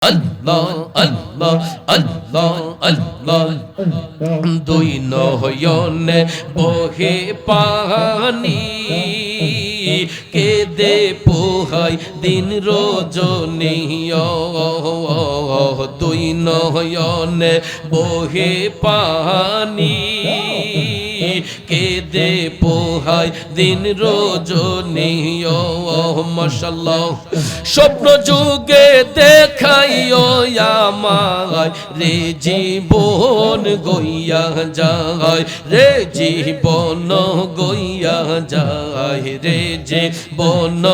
আল্লাহ আল্লাহ আল্লাহ আল্লাহ দুই নয়নে বহে পানি কেঁদে পোহাই দিন রজনী দুই নয়নে বহে পানি কেঁদে পোহাই দিন রজনী মাশাআল্লাহ স্বপ্ন যুগে দেখাইও আমায় রে জীবন গইয়া যায় রে জীবন গইয়া যায় রে জীবন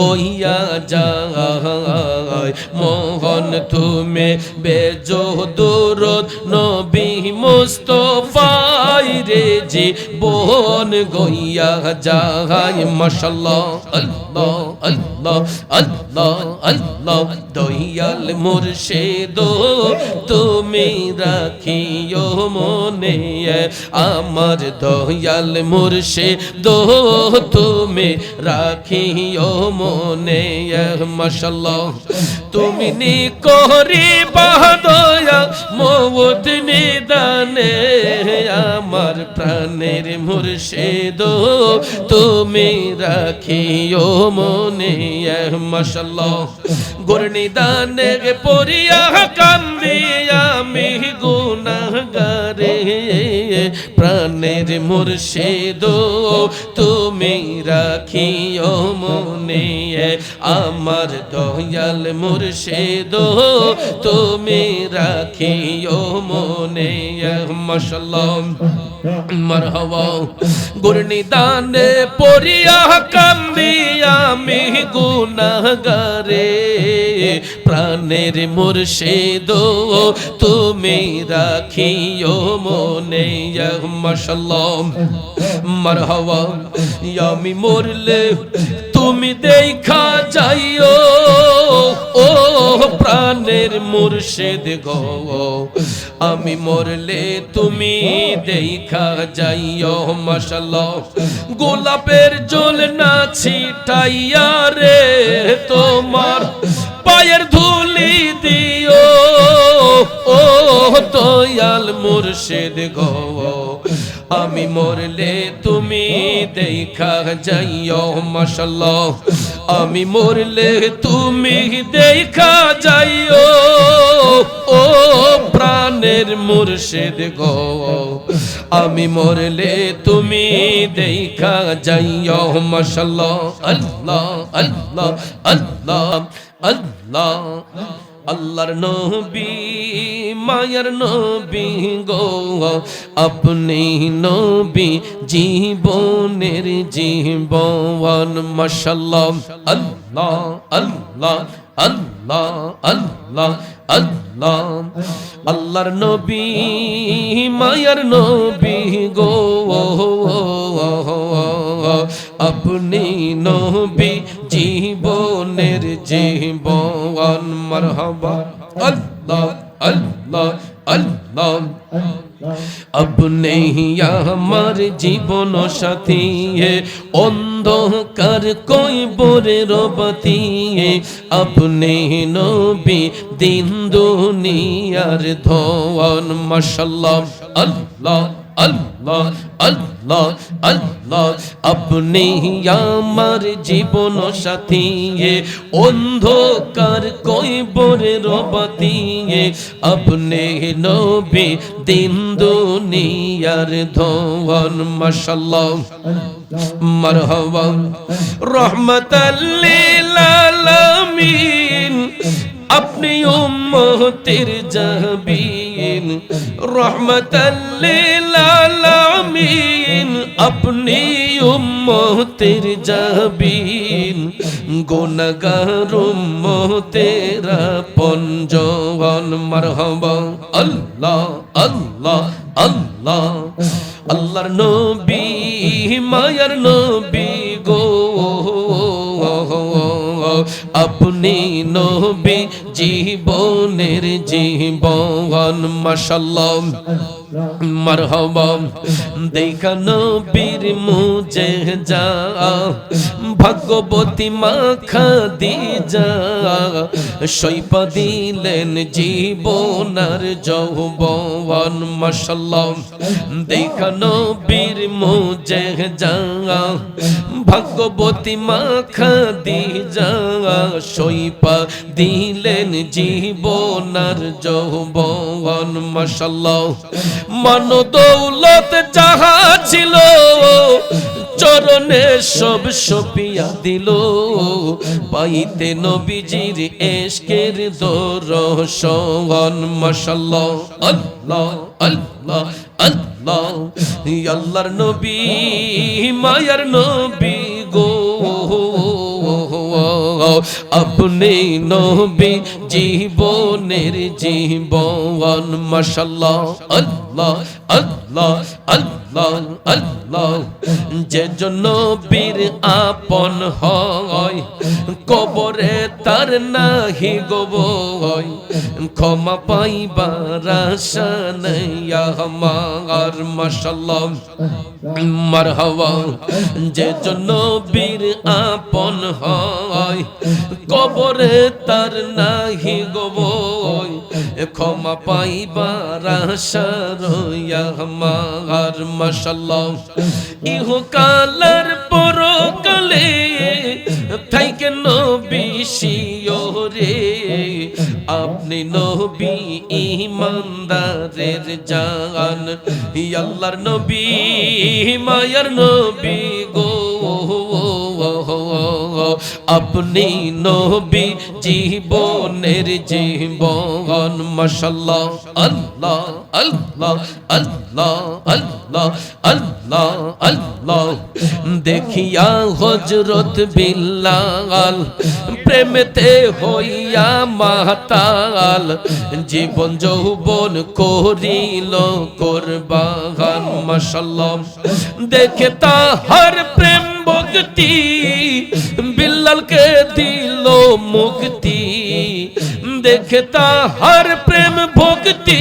গইয়া যায় মোহন তুমি বেজো দুরুদ নবী মুস্তাফায় রে জীবন গইয়া যায় মাশাআল্লাহ আল্লাহ আল্লাহ আল্লাহ আল্লাহ দয়াল মুর্শিদ তুমি রাখিও মনে আমার দয়াল মুর্শিদ তুমি রাখিও মনে মাশাআল্লাহ তুমি নি করি বাদয়া মওত নিদানে আমার প্রাণের মুর্শিদ তুমি রাখিও মনে মাশাআল্লাহ গুরনিদানে পড়িয়া কান্দি আমি গুনাহগারে প্রাণের মুর্শিদ তুমি রাখিও মনে আমার দয়াল মুর্শিদ তুমি রাখিও মনে মাশাআল্লাহ মারহাবা গুরনিদানে পড়িয়া কান্দি আমি গুনাহগারে প্রাণের মুর্শিদ তুমি রাখিও মনে মাশাআল্লাহ মারহাবা আমি মরলে তুমি দেখা যাইও ও প্রাণের মুর্শিদ গো আমি মরলে তুমি দেখা যাইও মাশাআল্লাহ গোলাপের জল না ছিটাইয়া রে তোমার পায়ের ধুলি দিও ও দয়াল মুর্শিদ গো আমি মরলে তুমি দেখা যাইও মাশাআল্লাহ আমি মরলে তুমি দেখা যাইও ও প্রাণের মুর্শিদ গো আমি মরলে তুমি দেখা যাইও মাশাআল্লাহ আল্লাহ আল্লাহ আল্লাহ আল্লাহ আল্লাহর নবী মায়ার নবী গো আপনি নবী জীবনের জীবন মাশাআল্লাহ আল্লাহ আল্লাহ আল্লাহ আল্লাহ আল্লাহ আল্লাহর নবী মায়ার নবী গো আপনি নবী জীবনের জীবন মারহাবা আল্লাহ আল্লাহ আল্লাহ আপনি আমার জীবন সাথী অন্ধকার কইবরের বাতি আপনি নবী দিন দুনিয়ার ধন মাশাআল্লাহ আল্লাহ আল্লাহ আল্লাহ আল্লাহ আপনি আমার জীবন সাথী অন্ধকার কইবরের বাতি আপনি নবী দিন দুনিয়ার ধন মাশাআল্লাহ মারহাবা রহমাতাল লিল আলামিন আপনি উম্মতের জাবিন রহমাতাল লিল আলামিন আপনি উম্মতের জাবিন গুনাহগার উম্মতের পঞ্জন মারহাবা আল্লাহ আল্লাহ আল্লাহ আল্লাহর নবী মায়ার নবী গো আপনি নবী জীবনের জীবন মাশাআল্লাহ মারহাবা দেখা নবীর মুজেজা ভাগ্যবতী মা খাদিজা সইপা দিলেন জীবনার যৌবন মাশাআল্লাহ দেখা নবীর মুজেজা ভাগ্যবতী মা খাদিজা সইপা দিলেন জীবনার যৌবন মাশাআল্লাহ মান দৌলত যাহা ছিল চরণে সব সপিয়া দিল পাইতে নবীজির ইশকের দর্শন মাশাআল্লাহ আল্লাহ আল্লাহ আল্লাহ আল্লাহর নবী মায়ার নবী গো আপনি নবী জীবনের জীবন মাশাআল্লাহ আল্লাহ আল্লাহ আল্লাহ আল্লাহ যে নবীর আপন হয় কবরে তার নাহি গো ভয় ক্ষমা পাইবার আশা নাই আমার মাশাআল্লাহ মারহাবা যে নবীর আপন হয় কবরে তার নাহি গো ভয় ক্ষমা পাইবার আশা রইয়া আমার মাশাআল্লাহ ইহকালের পরকালে থাইকে নবী শিওরে আপনি নবী ইমানদারের জান আল্লাহর নবী মায়ার নবী গো আপনি নবী জীবনের জীবন মাশাআল্লাহ আল্লাহ আল্লাহ আল্লাহ আল্লাহ আল্লাহ আল্লাহ দেখিয়া হযরত বিল্লাল প্রেমেতে হইয়া মাতাল জীবন যৌবন করিল কুরবান মাশাআল্লাহ দেখে তাহার প্রেম ভক্তি বিল্লালকে দিল মুক্তি দেখে তাহার প্রেম ভক্তি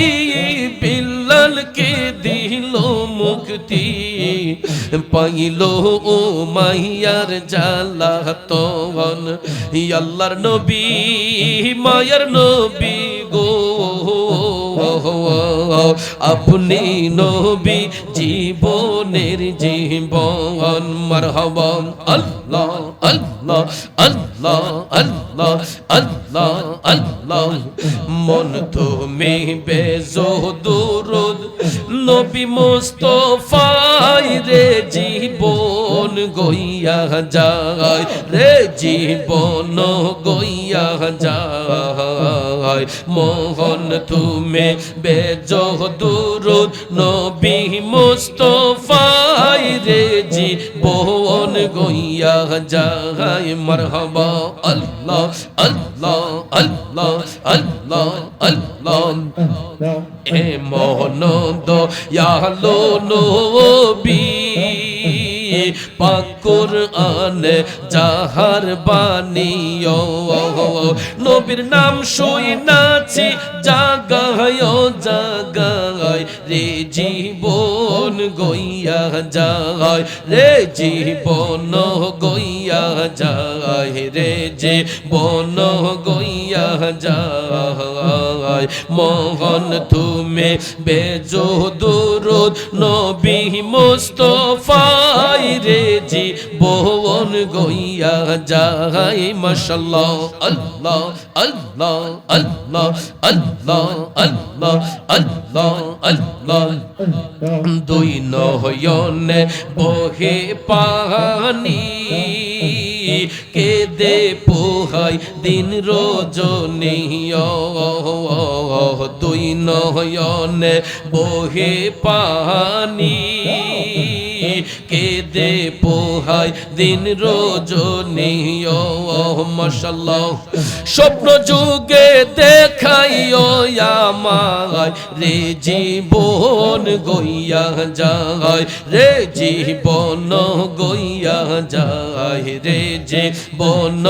বিল্লালকে দিল মুক্তি পাইল ও মাইয়ার জালাতন আল্লাহর নবী মায়ার নবী গো আপনি নবী জীবনের জীবন মারহাবা আল্লাহ আল্লাহ আল্লাহ আল্লাহ আল্লাহ আল্লাহ মন তুমি বেজোদুরুদ নবী মুস্তাফায় রে জীবন গইয়া যায় রে জীবন গইয়া যায় মোহন তুমি বেজোদুরুদ নবী মুস্তাফায় রে জীবন গইয়া যায় মারহাবা আল্লাহ আল্লাহ আল্লাহ আল্লাহ আল্লাহ এ মোহন দয়ালো নবী পাক কুরআনে যাহার বাণী নবীর নাম শুনাছি জাগায় জাগায় রে জীবন গইয়া যায় রে জীবন গইয়া যায় রে জীবন গইয়া যায় মোহন তুমি বেজোদুরুদ নবী মুস্তাফায় রে জীবন গইয়া যায় মাশাআল্লাহ আল্লাহ আল্লাহ আল্লাহ আল্লাহ আল্লাহ আল্লাহ আল্লাহ দুই নয়নে বহে পানি কেদে পোহাই দিন রজনী দুই নয়নে বহে পানি কেঁদে পোহায় দিন রজনী ও মাশাআল্লাহ স্বপ্ন যুগে দেখাইও আমায় রে জীবন গইয়া যায় রে জীবন গইয়া যায় রে জীবন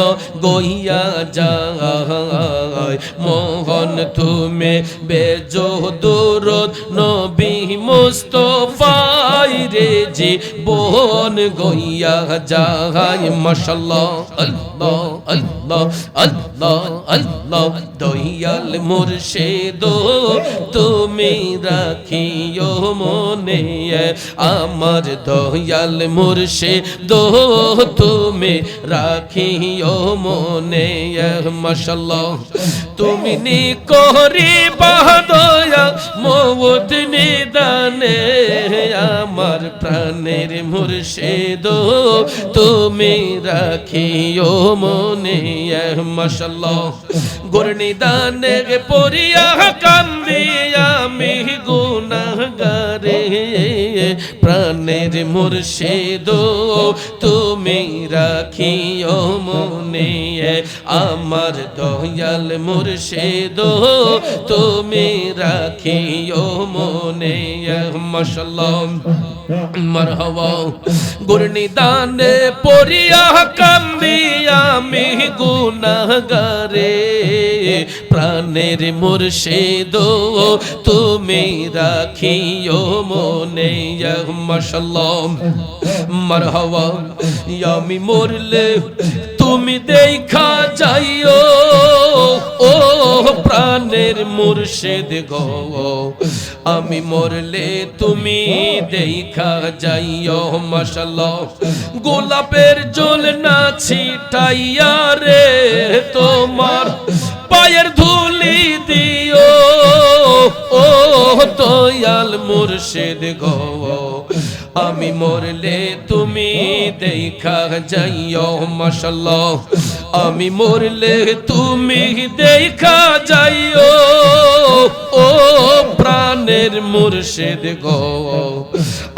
গইয়া যায় মোহন তুমি বেজো দুরুদ নবী মুস্তাফাই রে জীবন গইয়া যায় মাশাআল্লাহ আল্লাহ আল্লাহ আল্লাহ আল্লাহ দয়াল মুর্শিদ তুমি রাখিও মনে আমার দয়াল মুর্শিদ তুমি রাখিও মনে মাশাআল্লাহ তুমি নি করি বাদয়া মওত নিদানে আমার প্রাণের মুর্শিদ তুমি রাখিও মনে মাশাআল্লাহ গুরনিদানে পড়িয়া কান্দি আমি গুনাহগারে প্রাণের মুর্শিদ তুমি রাখিও মনে আমার দয়াল মুর্শিদ তুমি রাখিও মনে মাশাআল্লাহ মারহাবা গুরনিদানে পড়িয়া কান্দি আমি গুনাহগারে প্রাণের মুর্শিদ তুমি রাখিও মনে মাশাআল্লাহ মারহাবা আমি মরলে তুমি দেখা যাইও ও প্রাণের মুর্শিদ গো আমি মরলে তুমি দেখা যাইও মাশাআল্লাহ গোলাপের জল না ছিটাইয়া রে তোমার পায়ের ধুলি দিও ও দয়াল মুর্শিদ গো আমি মরলে তুমি দেখা যাইও মাশাআল্লাহ আমি মরলে তুমি দেখা যাইও ও প্রাণের মুর্শিদ গো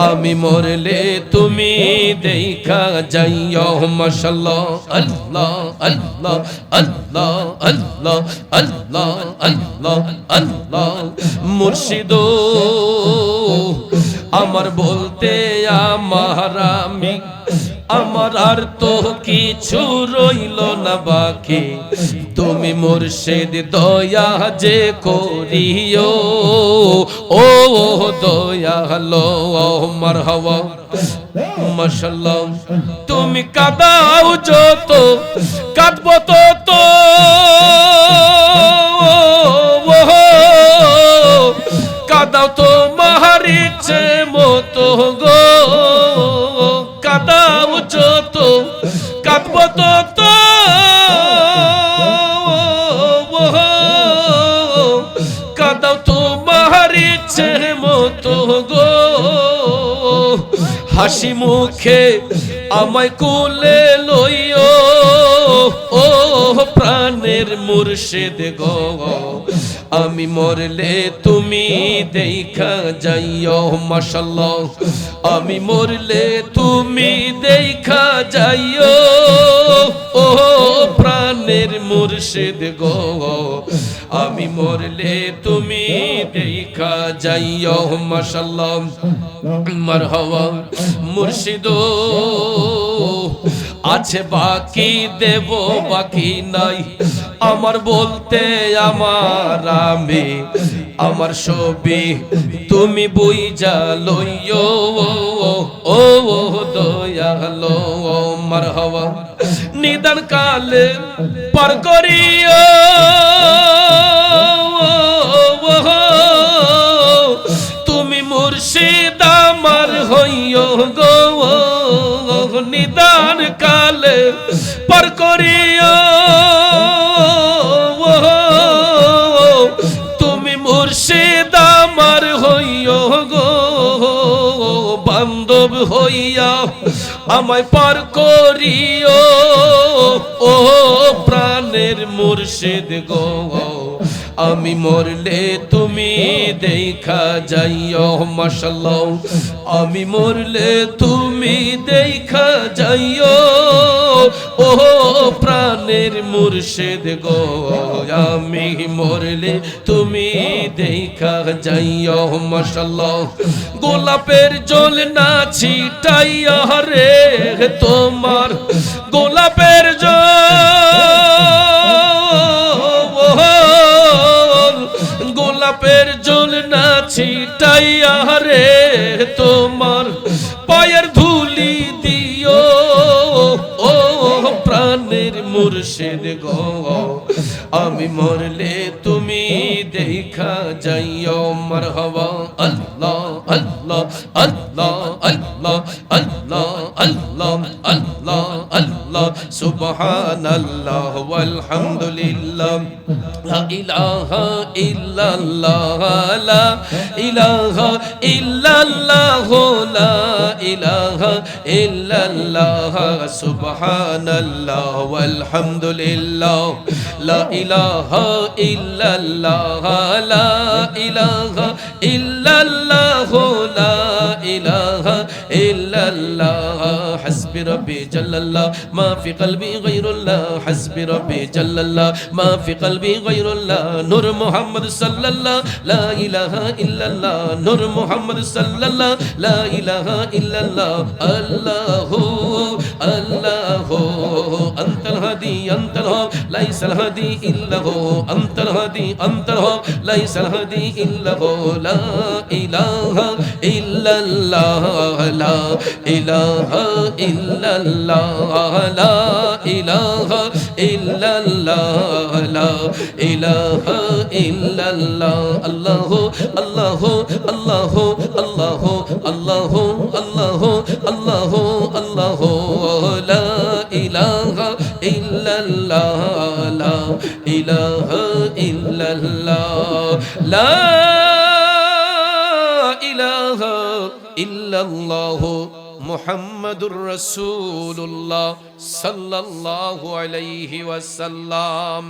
আমি মরলে তুমি দেখা যাইও মাশাআল্লাহ আল্লাহ আল্লাহ আল্লাহ আল্লাহ আল্লাহ আল্লাহ আল্লাহ মুর্শিদ আমার বলতে আমার আমি আমার আর তো কিছু রইল না বাকি তুমি মুর্শিদ দয়া যে করিও ও দয়ালো মারহাবা মাশাআল্লাহ তুমি কাঁদাও যত কাঁদবো তত কাঁদাও তো মার ইচ্ছে মতো গো কাঁদাও যত কাঁদবো তত কাঁদাও তো মার ইচ্ছে মতো গো হাসি মুখে আমায় কোলে লইও ও প্রাণের মুর্শিদ গো আমি মরলে তুমি দেখা যাইও মাশাআল্লাহ আমি মরলে তুমি দেখা যাইও ও প্রাণের মুর্শিদ গো আমি মরলে তুমি দেখা যাইও মাশাআল্লাহ মারহাবা মুর্শিদ আছে বাকি দেব বাকি নাই আমার বলতে আমার আমি আমার ছবি তুমি বুইঝা লইও ও দয়ালো মারহাবা নিদান কালে পার করিও তুমি মুর্শিদ আমার হইও গো নিদান কালে পার করিও তুমি মুর্শিদ আমার হইও গো বান্ধব হইয়া আমায় পার করিও ও প্রাণের মুর্শিদ গো আমি মরলে তুমি দেখা যাইও মাশাআল্লাহ আমি মরলে তুমি দেখা যাইও ও প্রাণের মুর্শিদ গো আমি মরলে তুমি দেখা যাইও মাশাআল্লাহ গোলাপের জল না ছিটাইয়া রে তোমার গোলাপের জল গোলাপের জল না ছিটাইয়া রে তোমার পায়ের ধুলি দিও ও প্রাণের মুর্শিদ গো আমি মরলে তুমি দেখা যাইও মারহাবা আল্লাহ আল্লাহ আল্লাহ আল্লাহ আল্লাহ আল্লাহ আল্লাহ আল্লাহ সুবহানাল্লাহ ওয়ালহামদুলিল্লাহ লা ইলাহা ইল্লাল্লাহ লা ইলাহা ইল্লাল্লাহ লা ইলাহা ইল্লাল্লাহ সুবহানাল্লাহ ওয়ালহামদুলিল্লাহ লা ইলাহা ইল্লাল্লাহ লা ইলাহা ইল্লাল্লাহ লা ইলাহা ইল্লাল্লাহ হাসবি রব্বি জাল্লাল্লাহ মা ফি কলবি গায়রুল্লাহ হাসবি রব্বি জাল্লাল্লাহ মা ফি কলবি গায়রুল্লাহ নূর মুহাম্মদ সাল্লাল্লাহ লা ইলাহা ইল্লাল্লাহ নূর মুহাম্মদ সাল্লাল্লাহ লা ইলাহা ইল্লাল্লাহ আল্লাহু আল্লাহু আনতাল হাদি আনতাল হক লাইসাল হাদি ইল্লাহু আনতাল হাদি আনতাল হক লাইসাল হাদি ইল্লাহু লা ইলাহা ইল্লাল্লাহ লা ইলাহা ইল্লাল্লাহ লা ইলাহা ইল্লাল্লাহ লা ইলাহা ইল্লাল্লাহ আল্লাহু আল্লাহু আল্লাহু আল্লাহু আল্লাহু আল্লাহু আল্লাহু আল্লাহু লা ইলাহা ইল্লাল্লাহ লা ইলাহা ইল্লাল্লাহ লা ইলাহা ইল্লাল্লাহ মুহাম্মাদুর রাসূলুল্লাহ সাল্লাল্লাহু আলাইহি ওয়াসাল্লাম।